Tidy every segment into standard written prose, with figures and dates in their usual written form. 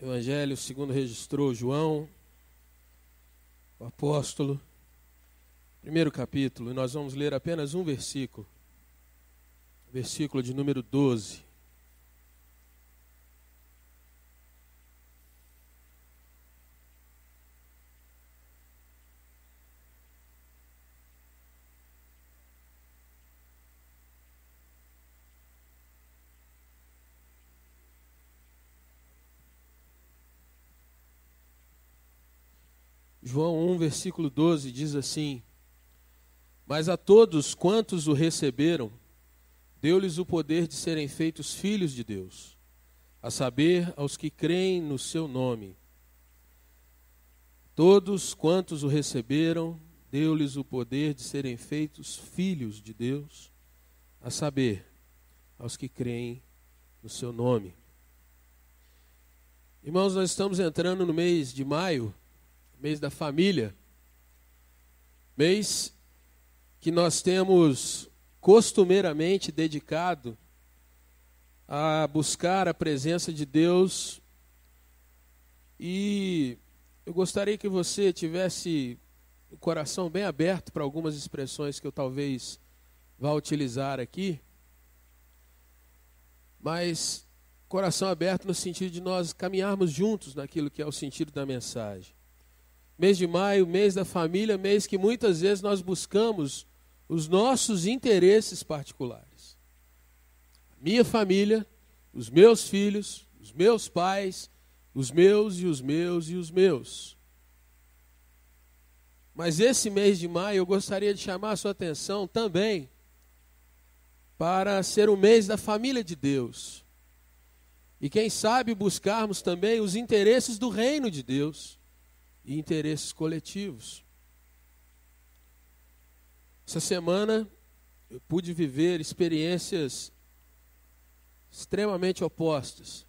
Evangelho segundo registrou João, o apóstolo, primeiro capítulo, e nós vamos ler apenas um versículo, versículo de número 12. João 1, versículo 12, diz assim: Mas a todos quantos o receberam, deu-lhes o poder de serem feitos filhos de Deus, a saber, aos que creem no seu nome. Todos quantos o receberam, deu-lhes o poder de serem feitos filhos de Deus, a saber, aos que creem no seu nome. Irmãos, nós estamos entrando no mês de maio, mês da família, mês que nós temos costumeiramente dedicado a buscar a presença de Deus, e eu gostaria que você tivesse o coração bem aberto para algumas expressões que eu talvez vá utilizar aqui, mas coração aberto no sentido de nós caminharmos juntos naquilo que é o sentido da mensagem. Mês de maio, mês da família, mês que muitas vezes nós buscamos os nossos interesses particulares. Minha família, os meus filhos, os meus pais, os meus e os meus e os meus. Mas esse mês de maio eu gostaria de chamar a sua atenção também para ser o mês da família de Deus. E quem sabe buscarmos também os interesses do reino de Deus e interesses coletivos. Essa semana eu pude viver experiências extremamente opostas.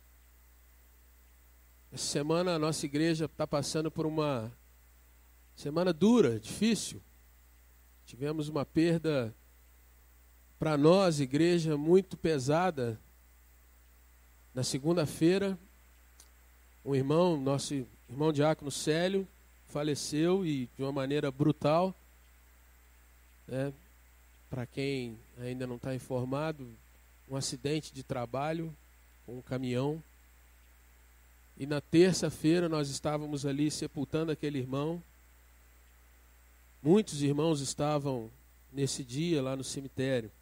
Essa semana a nossa igreja está passando por uma semana dura, difícil. Tivemos uma perda para nós, igreja, muito pesada. Na segunda-feira, um irmão, nosso irmão diácono Célio, faleceu e de uma maneira brutal. Para quem ainda não está informado, um acidente de trabalho com um caminhão. E na terça-feira nós estávamos ali sepultando aquele irmão. Muitos irmãos estavam nesse dia lá no cemitério.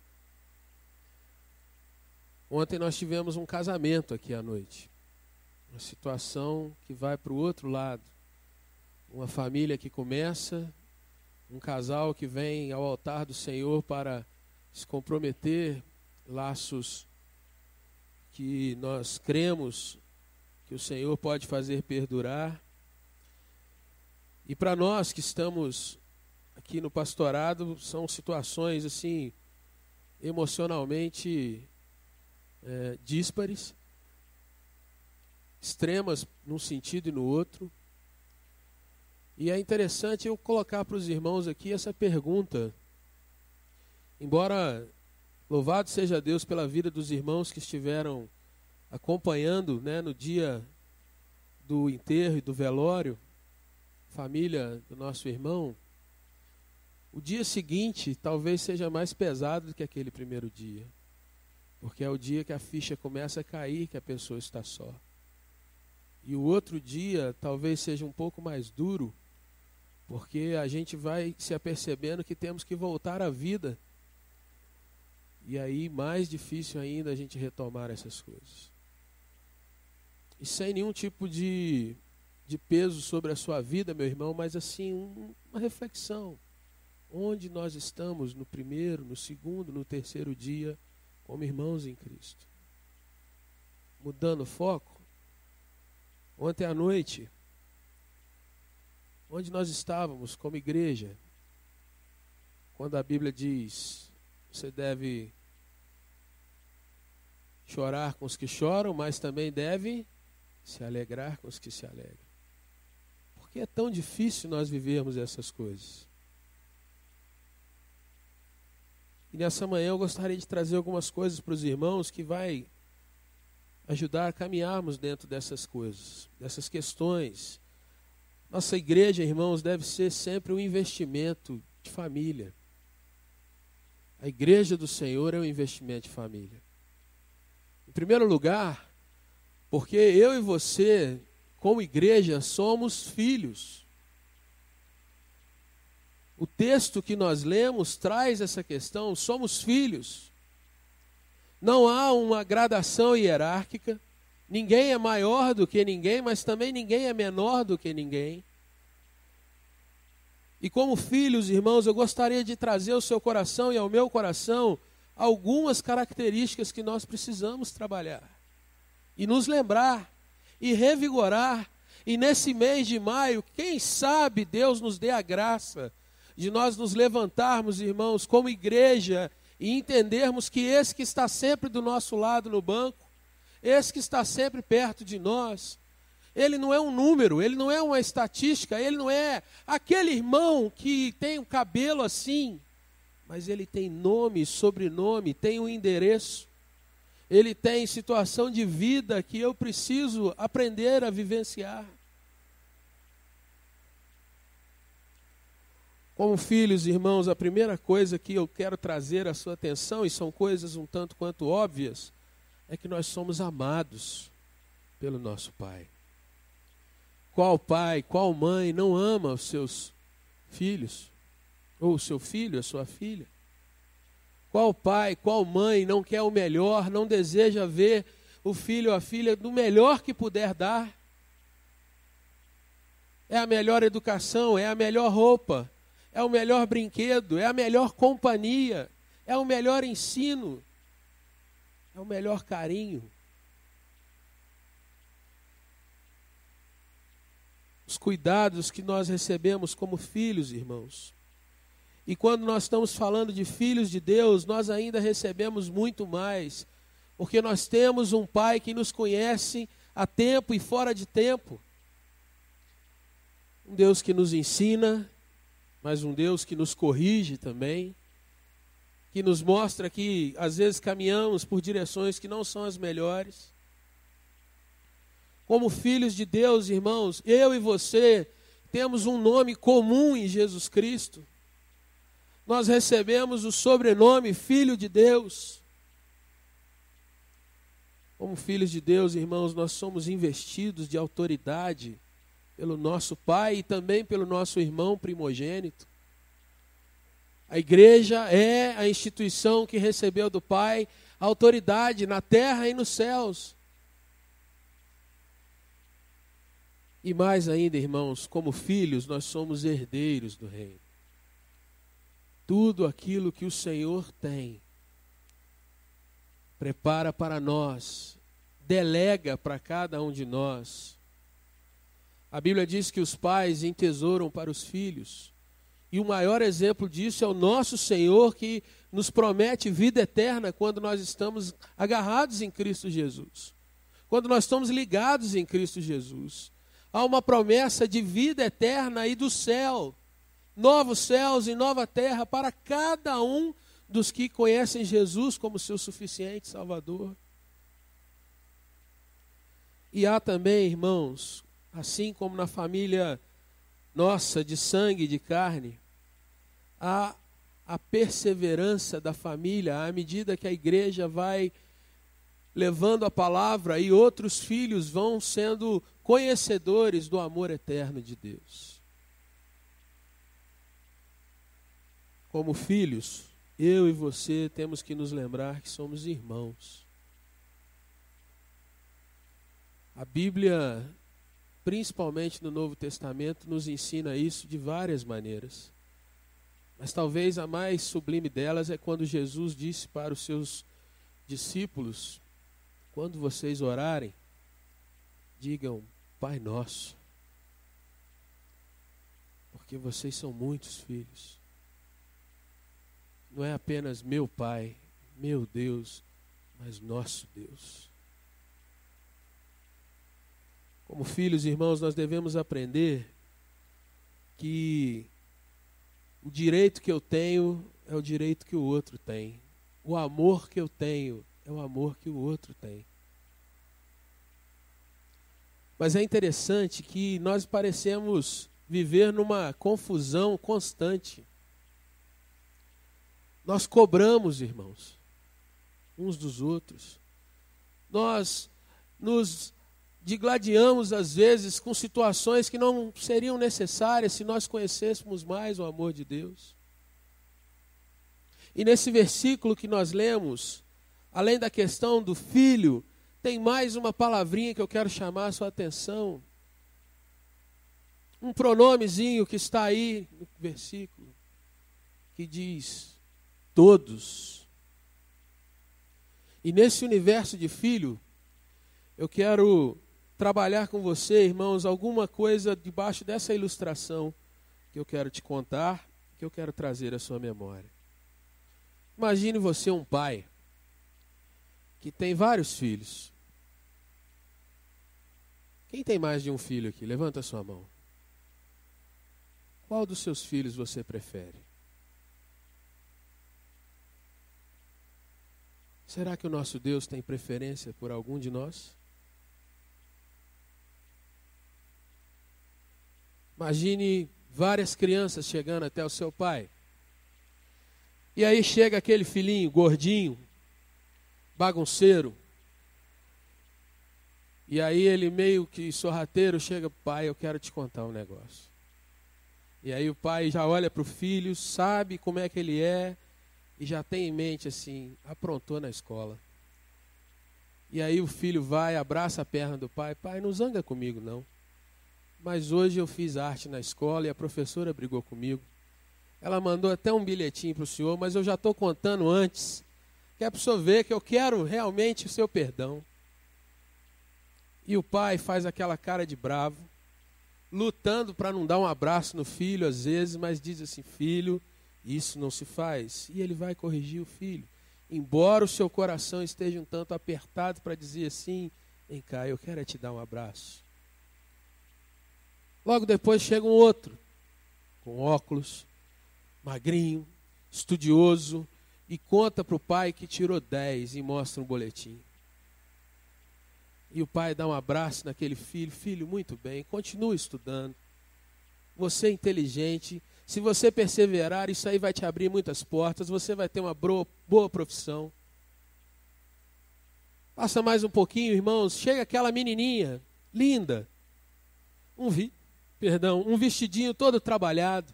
Ontem nós tivemos um casamento aqui à noite. Uma situação que vai para o outro lado. Uma família que começa, um casal que vem ao altar do Senhor para se comprometer, laços que nós cremos que o Senhor pode fazer perdurar. E para nós que estamos aqui no pastorado, são situações assim, emocionalmente díspares, extremas num sentido e no outro. E é interessante eu colocar para os irmãos aqui essa pergunta. Embora louvado seja Deus pela vida dos irmãos que estiveram acompanhando, no dia do enterro e do velório, família do nosso irmão, o dia seguinte talvez seja mais pesado do que aquele primeiro dia. Porque é o dia que a ficha começa a cair, que a pessoa está só. E o outro dia talvez seja um pouco mais duro, porque a gente vai se apercebendo que temos que voltar à vida. E aí mais difícil ainda a gente retomar essas coisas. E sem nenhum tipo de peso sobre a sua vida, meu irmão, mas assim, uma reflexão. Onde nós estamos no primeiro, no segundo, no terceiro dia, como irmãos em Cristo? Mudando o foco? Ontem à noite, onde nós estávamos como igreja, quando a Bíblia diz, você deve chorar com os que choram, mas também deve se alegrar com os que se alegram. Por que é tão difícil nós vivermos essas coisas? E nessa manhã eu gostaria de trazer algumas coisas para os irmãos que vai ajudar a caminharmos dentro dessas coisas, dessas questões. Nossa igreja, irmãos, deve ser sempre um investimento de família. A igreja do Senhor é um investimento de família. Em primeiro lugar, porque eu e você, como igreja, somos filhos. O texto que nós lemos traz essa questão, somos filhos. Não há uma gradação hierárquica, ninguém é maior do que ninguém, mas também ninguém é menor do que ninguém. E como filhos, irmãos, eu gostaria de trazer ao seu coração e ao meu coração algumas características que nós precisamos trabalhar. E nos lembrar, e revigorar. E nesse mês de maio, quem sabe Deus nos dê a graça de nós nos levantarmos, irmãos, como igreja, e entendermos que esse que está sempre do nosso lado no banco, esse que está sempre perto de nós, ele não é um número, ele não é uma estatística, ele não é aquele irmão que tem um cabelo assim, mas ele tem nome, sobrenome, tem um endereço, ele tem situação de vida que eu preciso aprender a vivenciar. Como filhos, irmãos, a primeira coisa que eu quero trazer à sua atenção, e são coisas um tanto quanto óbvias, é que nós somos amados pelo nosso Pai. Qual pai, qual mãe não ama os seus filhos? Ou o seu filho, a sua filha? Qual pai, qual mãe não quer o melhor, não deseja ver o filho ou a filha do melhor que puder dar? É a melhor educação, é a melhor roupa, é o melhor brinquedo, é a melhor companhia, é o melhor ensino, é o melhor carinho. Os cuidados que nós recebemos como filhos, irmãos. E quando nós estamos falando de filhos de Deus, nós ainda recebemos muito mais, porque nós temos um Pai que nos conhece a tempo e fora de tempo. Um Deus que nos ensina, mas um Deus que nos corrige também, que nos mostra que às vezes caminhamos por direções que não são as melhores. Como filhos de Deus, irmãos, eu e você temos um nome comum em Jesus Cristo. Nós recebemos o sobrenome Filho de Deus. Como filhos de Deus, irmãos, nós somos investidos de autoridade pelo nosso Pai e também pelo nosso irmão primogênito. A igreja é a instituição que recebeu do Pai autoridade na terra e nos céus. E mais ainda, irmãos, como filhos, nós somos herdeiros do reino. Tudo aquilo que o Senhor tem, prepara para nós, delega para cada um de nós. A Bíblia diz que os pais entesouram para os filhos. E o maior exemplo disso é o nosso Senhor, que nos promete vida eterna quando nós estamos agarrados em Cristo Jesus. Quando nós estamos ligados em Cristo Jesus. Há uma promessa de vida eterna e do céu. Novos céus e nova terra para cada um dos que conhecem Jesus como seu suficiente Salvador. E há também, irmãos, assim como na família nossa, de sangue e de carne, há a perseverança da família à medida que a igreja vai levando a palavra e outros filhos vão sendo conhecedores do amor eterno de Deus. Como filhos, eu e você temos que nos lembrar que somos irmãos. A Bíblia, principalmente no Novo Testamento, nos ensina isso de várias maneiras. Mas talvez a mais sublime delas é quando Jesus disse para os seus discípulos: quando vocês orarem, digam Pai Nosso, porque vocês são muitos filhos. Não é apenas meu Pai, meu Deus, mas nosso Deus. Como filhos, irmãos, nós devemos aprender que o direito que eu tenho é o direito que o outro tem. O amor que eu tenho é o amor que o outro tem. Mas é interessante que nós parecemos viver numa confusão constante. Nós cobramos, irmãos, uns dos outros. Nós nos digladiamos, às vezes, com situações que não seriam necessárias se nós conhecêssemos mais o amor de Deus. E nesse versículo que nós lemos, além da questão do filho, tem mais uma palavrinha que eu quero chamar a sua atenção. Um pronomezinho que está aí no versículo, que diz todos. E nesse universo de filho, eu quero trabalhar com você, irmãos, alguma coisa debaixo dessa ilustração que eu quero te contar, que eu quero trazer à sua memória. Imagine você um pai que tem vários filhos. Quem tem mais de um filho aqui? Levanta a sua mão. Qual dos seus filhos você prefere? Será que o nosso Deus tem preferência por algum de nós? Imagine várias crianças chegando até o seu pai. E aí chega aquele filhinho gordinho, bagunceiro. E aí ele meio que sorrateiro chega, pai, eu quero te contar um negócio. E aí o pai já olha para o filho, sabe como é que ele é, e já tem em mente assim, aprontou na escola. E aí o filho vai, abraça a perna do pai, pai, não zanga comigo não. Mas hoje eu fiz arte na escola e a professora brigou comigo. Ela mandou até um bilhetinho para o senhor, mas eu já estou contando antes, que é para o senhor ver que eu quero realmente o seu perdão. E o pai faz aquela cara de bravo, lutando para não dar um abraço no filho às vezes, mas diz assim, filho, isso não se faz. E ele vai corrigir o filho. Embora o seu coração esteja um tanto apertado para dizer assim, vem cá, eu quero te dar um abraço. Logo depois chega um outro, com óculos, magrinho, estudioso, e conta para o pai que tirou 10 e mostra um boletim. E o pai dá um abraço naquele filho, filho, muito bem, continue estudando. Você é inteligente, se você perseverar, isso aí vai te abrir muitas portas, você vai ter uma boa profissão. Passa mais um pouquinho, irmãos, chega aquela menininha, linda, um vestidinho todo trabalhado.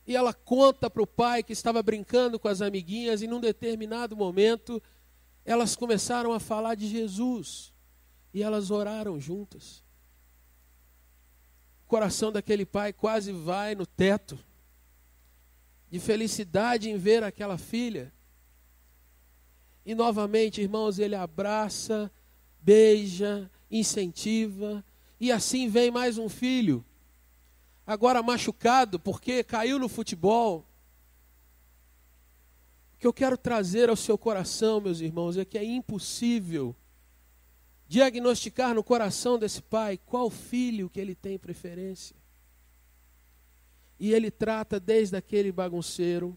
E ela conta para o pai que estava brincando com as amiguinhas e num determinado momento elas começaram a falar de Jesus e elas oraram juntas. O coração daquele pai quase vai no teto, de felicidade em ver aquela filha. E novamente, irmãos, ele abraça, beija, incentiva, e assim vem mais um filho, agora machucado porque caiu no futebol. O que eu quero trazer ao seu coração, meus irmãos, é que é impossível diagnosticar no coração desse pai qual filho que ele tem preferência. E ele trata desde aquele bagunceiro,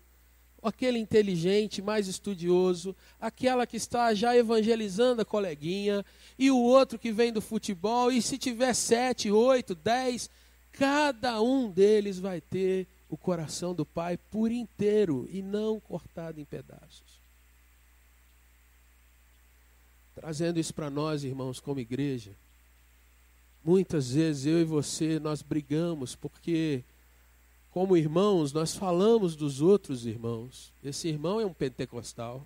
aquele inteligente, mais estudioso, aquela que está já evangelizando a coleguinha, e o outro que vem do futebol, e se tiver 7, 8, 10, cada um deles vai ter o coração do pai por inteiro e não cortado em pedaços. Trazendo isso para nós, irmãos, como igreja, muitas vezes eu e você, nós brigamos porque, como irmãos, nós falamos dos outros irmãos. Esse irmão é um pentecostal,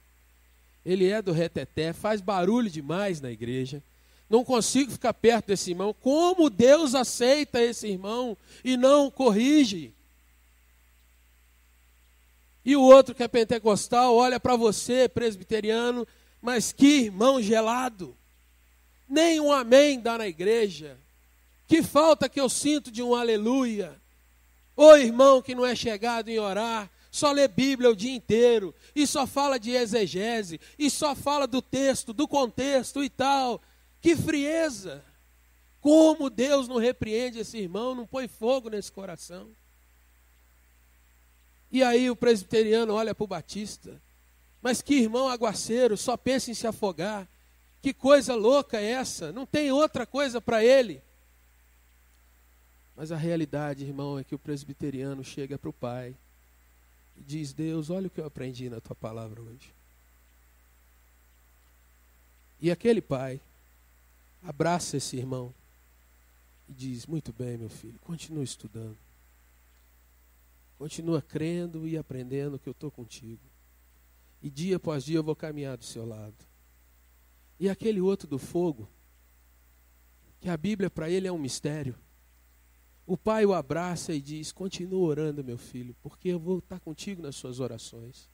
ele é do reteté, faz barulho demais na igreja, não consigo ficar perto desse irmão. Como Deus aceita esse irmão e não o corrige? E o outro que é pentecostal olha para você, presbiteriano, mas que irmão gelado. Nem um amém dá na igreja. Que falta que eu sinto de um aleluia. Ô irmão que não é chegado em orar, só lê Bíblia o dia inteiro, e só fala de exegese, e só fala do texto, do contexto e tal. Que frieza. Como Deus não repreende esse irmão, não põe fogo nesse coração. E aí o presbiteriano olha para o batista, mas que irmão aguaceiro, só pensa em se afogar. Que coisa louca é essa? Não tem outra coisa para ele. Mas a realidade, irmão, é que o presbiteriano chega para o pai e diz: Deus, olha o que eu aprendi na tua palavra hoje. E aquele pai abraça esse irmão e diz: muito bem, meu filho, continua estudando. Continua crendo e aprendendo que eu estou contigo. E dia após dia eu vou caminhar do seu lado. E aquele outro do fogo, que a Bíblia para ele é um mistério. O pai o abraça e diz: continua orando, meu filho, porque eu vou estar contigo nas suas orações.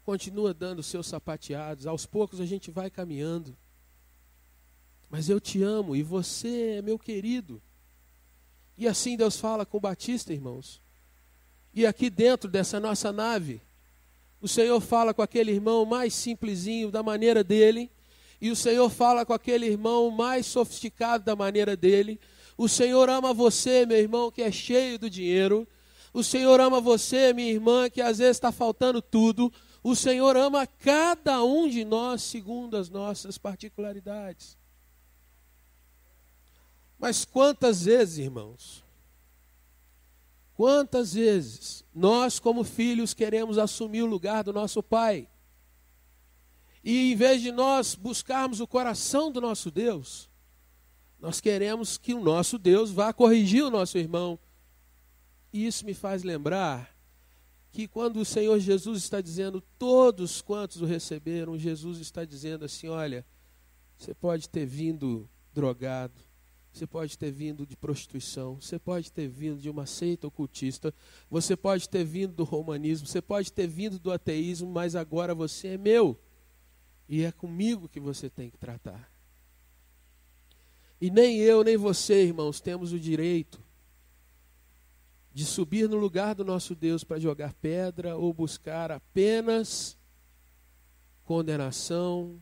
Continua dando os seus sapateados, aos poucos a gente vai caminhando. Mas eu te amo e você é meu querido. E assim Deus fala com o Batista, irmãos. E aqui dentro dessa nossa nave, o Senhor fala com aquele irmão mais simplesinho da maneira dele, e o Senhor fala com aquele irmão mais sofisticado da maneira dele. O Senhor ama você, meu irmão, que é cheio do dinheiro. O Senhor ama você, minha irmã, que às vezes está faltando tudo. O Senhor ama cada um de nós segundo as nossas particularidades. Mas quantas vezes, irmãos, quantas vezes nós como filhos queremos assumir o lugar do nosso pai? E em vez de nós buscarmos o coração do nosso Deus, nós queremos que o nosso Deus vá corrigir o nosso irmão. E isso me faz lembrar que quando o Senhor Jesus está dizendo todos quantos o receberam, Jesus está dizendo assim: olha, você pode ter vindo drogado, você pode ter vindo de prostituição, você pode ter vindo de uma seita ocultista, você pode ter vindo do romanismo, você pode ter vindo do ateísmo, mas agora você é meu. E é comigo que você tem que tratar. E nem eu, nem você, irmãos, temos o direito de subir no lugar do nosso Deus para jogar pedra ou buscar apenas condenação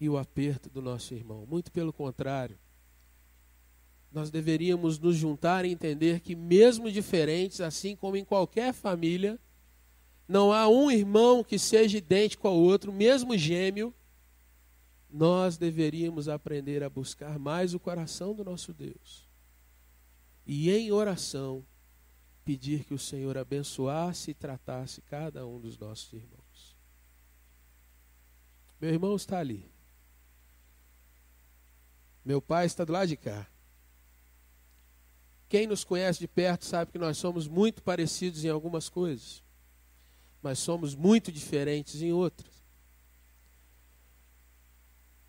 e o aperto do nosso irmão. Muito pelo contrário. Nós deveríamos nos juntar e entender que mesmo diferentes, assim como em qualquer família, não há um irmão que seja idêntico ao outro, mesmo gêmeo. Nós deveríamos aprender a buscar mais o coração do nosso Deus. E em oração, pedir que o Senhor abençoasse e tratasse cada um dos nossos irmãos. Meu irmão está ali. Meu pai está do lado de cá. Quem nos conhece de perto sabe que nós somos muito parecidos em algumas coisas, mas somos muito diferentes em outras.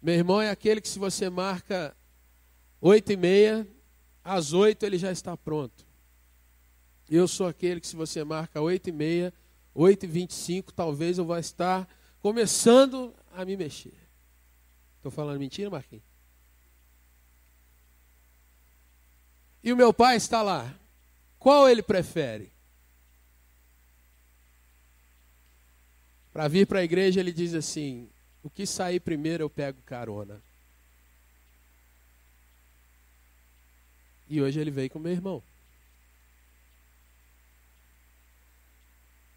Meu irmão é aquele que, se você marca 8h30, às 8 ele já está pronto. Eu sou aquele que, se você marca 8h30, 8h25, talvez eu vá estar começando a me mexer. Estou falando mentira, Marquinhos? E o meu pai está lá. Qual ele prefere? Para vir para a igreja ele diz assim: o que sair primeiro eu pego carona. E hoje ele veio com meu irmão.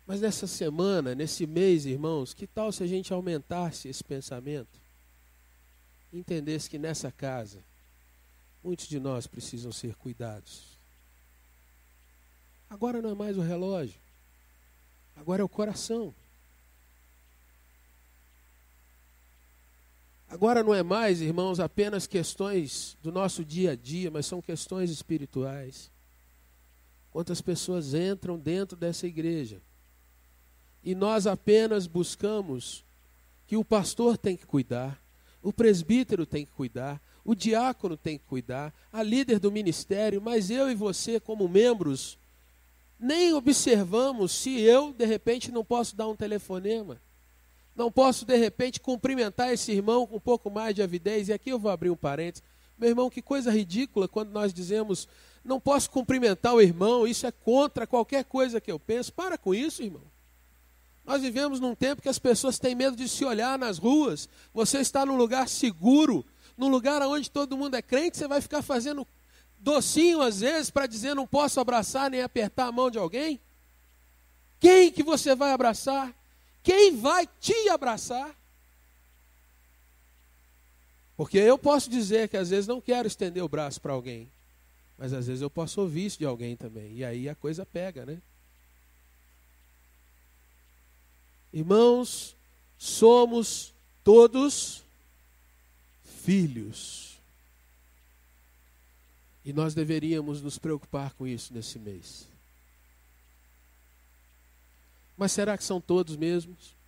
Mas nessa semana, nesse mês, irmãos, que tal se a gente aumentasse esse pensamento? Entendesse que nessa casa, muitos de nós precisam ser cuidados. Agora não é mais o relógio. Agora é o coração. Agora não é mais, irmãos, apenas questões do nosso dia a dia, mas são questões espirituais. Quantas pessoas entram dentro dessa igreja e nós apenas buscamos que o pastor tem que cuidar, o presbítero tem que cuidar, o diácono tem que cuidar, a líder do ministério, mas eu e você como membros nem observamos se eu, de repente, não posso dar um telefonema. Não posso, de repente, cumprimentar esse irmão com um pouco mais de avidez. E aqui eu vou abrir um parênteses. Meu irmão, que coisa ridícula quando nós dizemos: não posso cumprimentar o irmão, isso é contra qualquer coisa que eu penso. Para com isso, irmão. Nós vivemos num tempo que as pessoas têm medo de se olhar nas ruas. Você está num lugar seguro, num lugar onde todo mundo é crente, você vai ficar fazendo docinho às vezes para dizer: não posso abraçar nem apertar a mão de alguém? Quem que você vai abraçar? Quem vai te abraçar? Porque eu posso dizer que às vezes não quero estender o braço para alguém, mas às vezes eu posso ouvir isso de alguém também, e aí a coisa pega, né? Irmãos, somos todos filhos. E nós deveríamos nos preocupar com isso nesse mês. Mas será que são todos mesmos?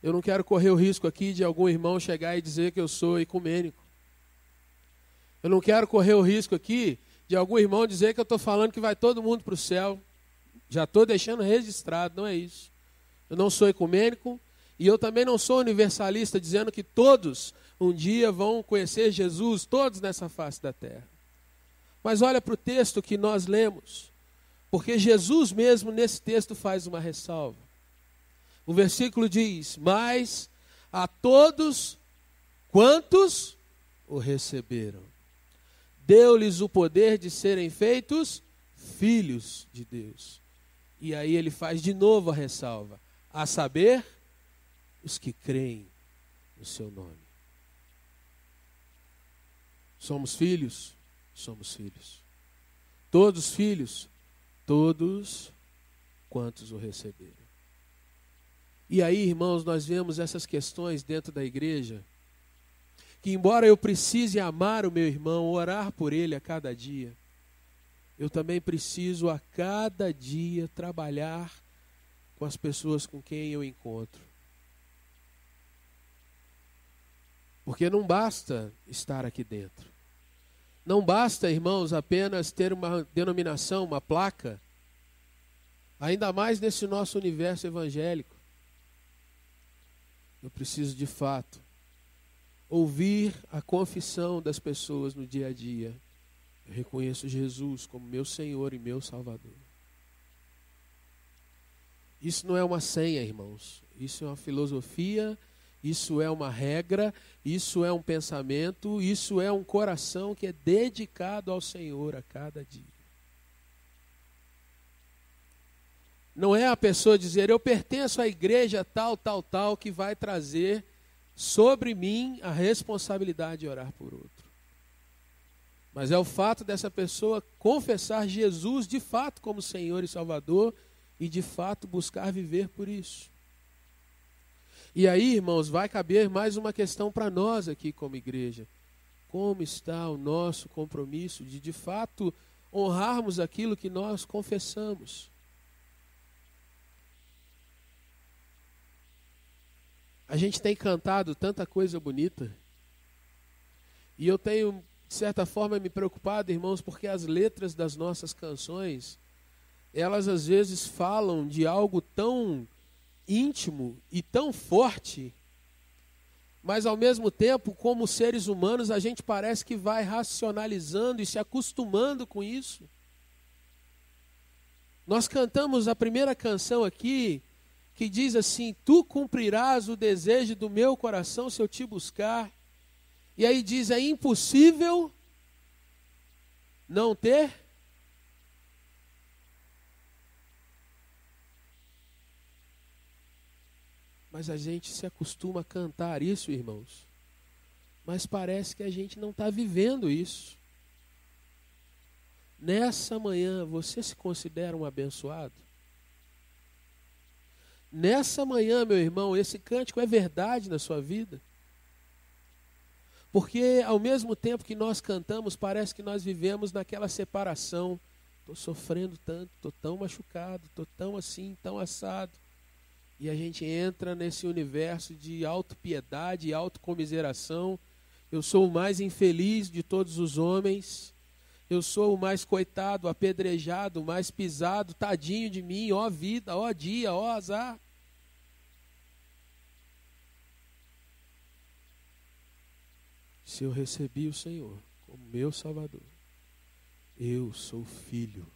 Eu não quero correr o risco aqui de algum irmão chegar e dizer que eu sou ecumênico. Eu não quero correr o risco aqui de algum irmão dizer que eu estou falando que vai todo mundo para o céu. Já estou deixando registrado, não é isso. Eu não sou ecumênico e eu também não sou universalista dizendo que todos um dia vão conhecer Jesus, todos nessa face da terra. Mas olha para o texto que nós lemos, porque Jesus mesmo nesse texto faz uma ressalva. O versículo diz: mas a todos quantos o receberam, deu-lhes o poder de serem feitos filhos de Deus. E aí ele faz de novo a ressalva, a saber, os que creem no seu nome. Somos filhos? Somos filhos. Todos filhos? Todos quantos o receberam. E aí, irmãos, nós vemos essas questões dentro da igreja, que embora eu precise amar o meu irmão, orar por ele a cada dia, eu também preciso a cada dia trabalhar com as pessoas com quem eu encontro. Porque não basta estar aqui dentro. Não basta, irmãos, apenas ter uma denominação, uma placa, ainda mais nesse nosso universo evangélico. Eu preciso, de fato, ouvir a confissão das pessoas no dia a dia. Eu reconheço Jesus como meu Senhor e meu Salvador. Isso não é uma senha, irmãos. Isso é uma filosofia, isso é uma regra, isso é um pensamento, isso é um coração que é dedicado ao Senhor a cada dia. Não é a pessoa dizer, eu pertenço à igreja tal, tal, tal, que vai trazer sobre mim a responsabilidade de orar por outro. Mas é o fato dessa pessoa confessar Jesus de fato como Senhor e Salvador e de fato buscar viver por isso. E aí, irmãos, vai caber mais uma questão para nós aqui como igreja. Como está o nosso compromisso de fato honrarmos aquilo que nós confessamos? A gente tem cantado tanta coisa bonita. E eu tenho, de certa forma, me preocupado, irmãos, porque as letras das nossas canções, elas às vezes falam de algo tão íntimo e tão forte, mas ao mesmo tempo, como seres humanos, a gente parece que vai racionalizando e se acostumando com isso. Nós cantamos a primeira canção aqui, que diz assim, tu cumprirás o desejo do meu coração se eu te buscar. E aí diz, é impossível não ter. Mas a gente se acostuma a cantar isso, irmãos. Mas parece que a gente não está vivendo isso. Nessa manhã, você se considera um abençoado? Nessa manhã, meu irmão, esse cântico é verdade na sua vida? Porque ao mesmo tempo que nós cantamos, parece que nós vivemos naquela separação. Estou sofrendo tanto, estou tão machucado, estou tão assim, tão assado. E a gente entra nesse universo de autopiedade e autocomiseração. Eu sou o mais infeliz de todos os homens. Eu sou o mais coitado, apedrejado, o mais pisado, tadinho de mim, ó vida, ó dia, ó azar. Se eu recebi o Senhor como meu Salvador, eu sou filho.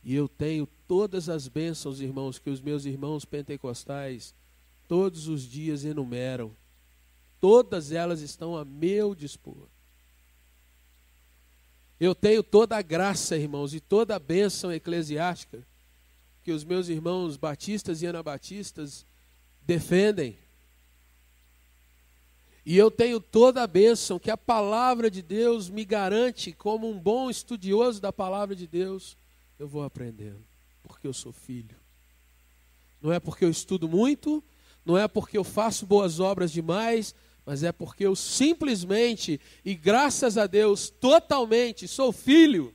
E eu tenho todas as bênçãos, irmãos, que os meus irmãos pentecostais todos os dias enumeram. Todas elas estão a meu dispor. Eu tenho toda a graça, irmãos, e toda a bênção eclesiástica que os meus irmãos batistas e anabatistas defendem. E eu tenho toda a bênção que a palavra de Deus me garante, como um bom estudioso da palavra de Deus, eu vou aprendendo, porque eu sou filho. Não é porque eu estudo muito, não é porque eu faço boas obras demais, mas é porque eu simplesmente, e graças a Deus, totalmente, sou filho.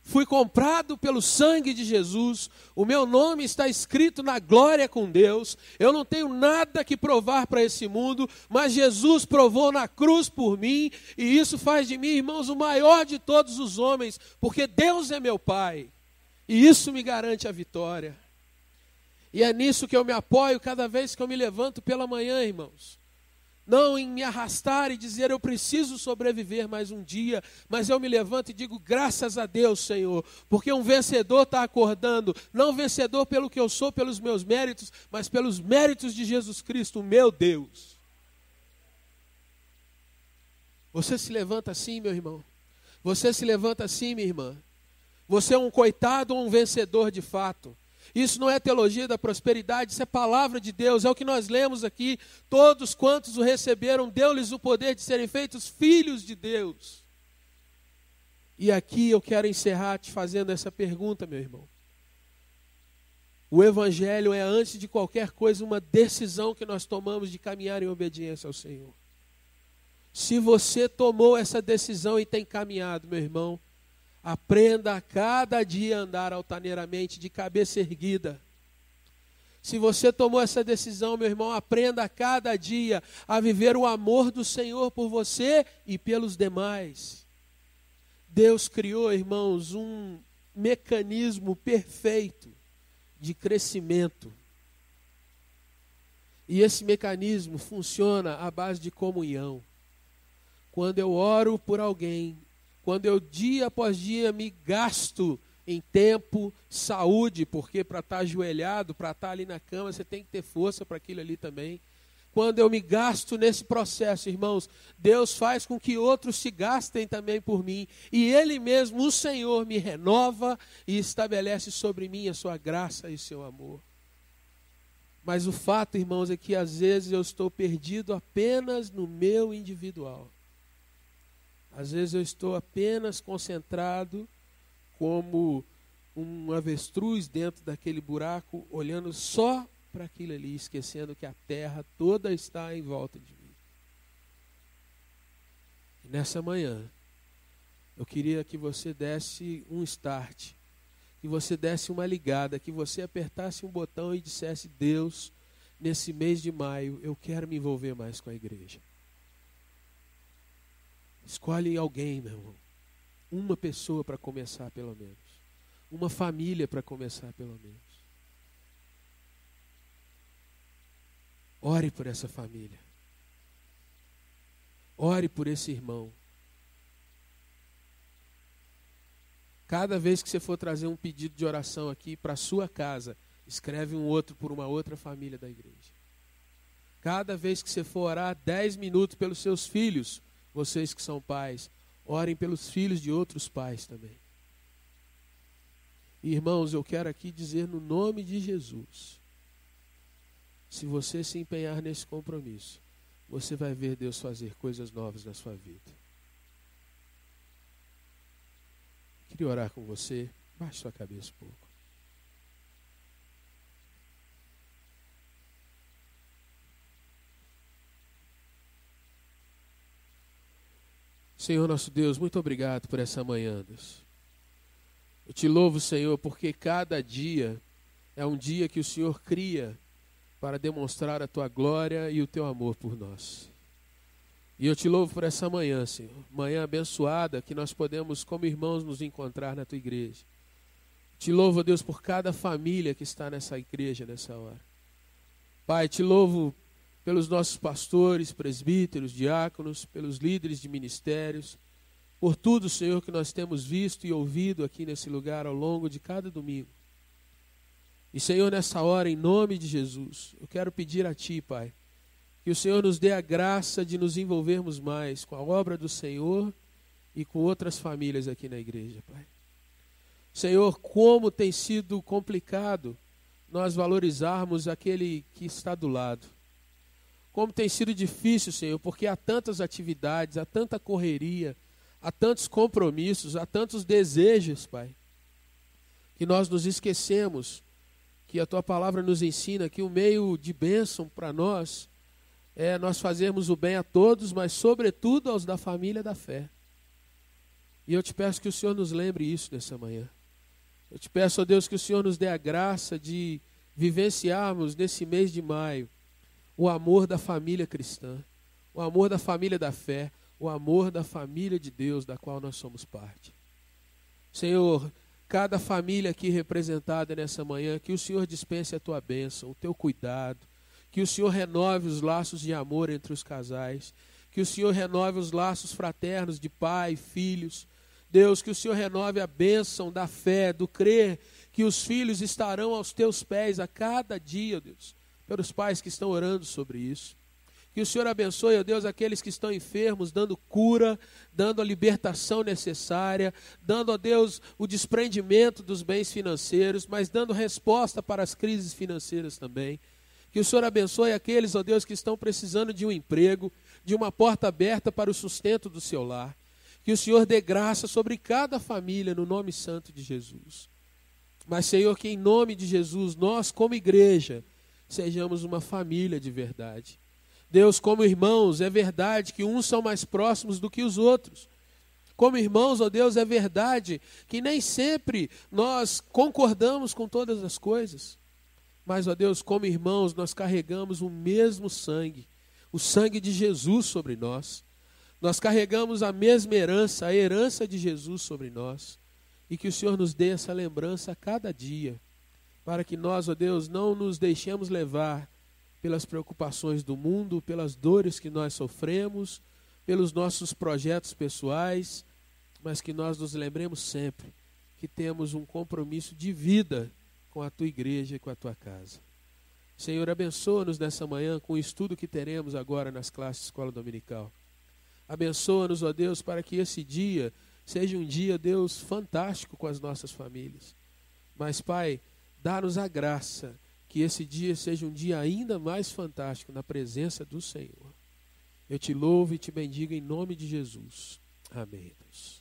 Fui comprado pelo sangue de Jesus, o meu nome está escrito na glória com Deus, eu não tenho nada que provar para esse mundo, mas Jesus provou na cruz por mim, e isso faz de mim, irmãos, o maior de todos os homens, porque Deus é meu Pai, e isso me garante a vitória. E é nisso que eu me apoio cada vez que eu me levanto pela manhã, irmãos. Não em me arrastar e dizer eu preciso sobreviver mais um dia, mas eu me levanto e digo graças a Deus, Senhor, porque um vencedor está acordando, não vencedor pelo que eu sou, pelos meus méritos, mas pelos méritos de Jesus Cristo, meu Deus. Você se levanta assim, meu irmão? Você se levanta assim, minha irmã? Você é um coitado ou um vencedor de fato? Isso não é teologia da prosperidade, isso é palavra de Deus, é o que nós lemos aqui. Todos quantos o receberam, deu-lhes o poder de serem feitos filhos de Deus. E aqui eu quero encerrar te fazendo essa pergunta, meu irmão. O Evangelho é, antes de qualquer coisa, uma decisão que nós tomamos de caminhar em obediência ao Senhor. Se você tomou essa decisão e tem caminhado, meu irmão, aprenda a cada dia andar altaneiramente, de cabeça erguida. Se você tomou essa decisão, meu irmão, aprenda a cada dia a viver o amor do Senhor por você e pelos demais. Deus criou, irmãos, um mecanismo perfeito de crescimento. E esse mecanismo funciona à base de comunhão. Quando eu oro por alguém, quando eu dia após dia me gasto em tempo, saúde, porque para estar ajoelhado, para estar ali na cama, você tem que ter força para aquilo ali também. Quando eu me gasto nesse processo, irmãos, Deus faz com que outros se gastem também por mim. E Ele mesmo, o Senhor, me renova e estabelece sobre mim a sua graça e o seu amor. Mas o fato, irmãos, é que às vezes eu estou perdido apenas no meu individual. Às vezes eu estou apenas concentrado como um avestruz dentro daquele buraco, olhando só para aquilo ali, esquecendo que a terra toda está em volta de mim. E nessa manhã, eu queria que você desse um start, que você desse uma ligada, que você apertasse um botão e dissesse: Deus, nesse mês de maio, eu quero me envolver mais com a igreja. Escolhe alguém, meu irmão. Uma pessoa para começar, pelo menos. Uma família para começar, pelo menos. Ore por essa família. Ore por esse irmão. Cada vez que você for trazer um pedido de oração aqui para a sua casa, escreve um outro por uma outra família da igreja. Cada vez que você for orar 10 minutos pelos seus filhos, vocês que são pais, orem pelos filhos de outros pais também. Irmãos, eu quero aqui dizer no nome de Jesus, se você se empenhar nesse compromisso, você vai ver Deus fazer coisas novas na sua vida. Queria orar com você. Baixe sua cabeça um pouco. Senhor nosso Deus, muito obrigado por essa manhã, Deus. Eu te louvo, Senhor, porque cada dia é um dia que o Senhor cria para demonstrar a tua glória e o teu amor por nós. E eu te louvo por essa manhã, Senhor. Manhã abençoada, que nós podemos, como irmãos, nos encontrar na tua igreja. Te louvo, Deus, por cada família que está nessa igreja nessa hora. Pai, te louvo pelos nossos pastores, presbíteros, diáconos, pelos líderes de ministérios, por tudo, Senhor, que nós temos visto e ouvido aqui nesse lugar ao longo de cada domingo. E, Senhor, nessa hora, em nome de Jesus, eu quero pedir a Ti, Pai, que o Senhor nos dê a graça de nos envolvermos mais com a obra do Senhor e com outras famílias aqui na igreja, Pai. Senhor, como tem sido complicado nós valorizarmos aquele que está do lado. como tem sido difícil, Senhor, porque há tantas atividades, há tanta correria, há tantos compromissos, há tantos desejos, Pai, que nós nos esquecemos que a Tua palavra nos ensina que o meio de bênção para nós é nós fazermos o bem a todos, mas sobretudo aos da família da fé. E eu te peço que o Senhor nos lembre isso nessa manhã. Eu te peço, ó Deus, que o Senhor nos dê a graça de vivenciarmos nesse mês de maio o amor da família cristã, o amor da família da fé, o amor da família de Deus, da qual nós somos parte. Senhor, cada família aqui representada nessa manhã, que o Senhor dispense a Tua bênção, o Teu cuidado, que o Senhor renove os laços de amor entre os casais, que o Senhor renove os laços fraternos de pai, filhos. Deus, que o Senhor renove a bênção da fé, do crer, que os filhos estarão aos Teus pés a cada dia, Deus, pelos pais que estão orando sobre isso. Que o Senhor abençoe, ó Deus, aqueles que estão enfermos, dando cura, dando a libertação necessária, dando, ó Deus, o desprendimento dos bens financeiros, mas dando resposta para as crises financeiras também. Que o Senhor abençoe aqueles, ó Deus, que estão precisando de um emprego, de uma porta aberta para o sustento do seu lar. Que o Senhor dê graça sobre cada família, no nome santo de Jesus. Mas, Senhor, que em nome de Jesus, nós como igreja, sejamos uma família de verdade. Deus, como irmãos, é verdade que uns são mais próximos do que os outros. Como irmãos, ó Deus, é verdade que nem sempre nós concordamos com todas as coisas. Mas, ó Deus, como irmãos, nós carregamos o mesmo sangue, o sangue de Jesus sobre nós. Nós carregamos a mesma herança, a herança de Jesus sobre nós. E que o Senhor nos dê essa lembrança a cada dia, para que nós, ó Deus, não nos deixemos levar pelas preocupações do mundo, pelas dores que nós sofremos, pelos nossos projetos pessoais, mas que nós nos lembremos sempre que temos um compromisso de vida com a Tua igreja e com a Tua casa. Senhor, abençoa-nos nessa manhã com o estudo que teremos agora nas classes de escola dominical. Abençoa-nos, ó Deus, para que esse dia seja um dia, Deus, fantástico com as nossas famílias. Mas, Pai, dá-nos a graça que esse dia seja um dia ainda mais fantástico na presença do Senhor. Eu te louvo e te bendigo em nome de Jesus. Amém, Deus.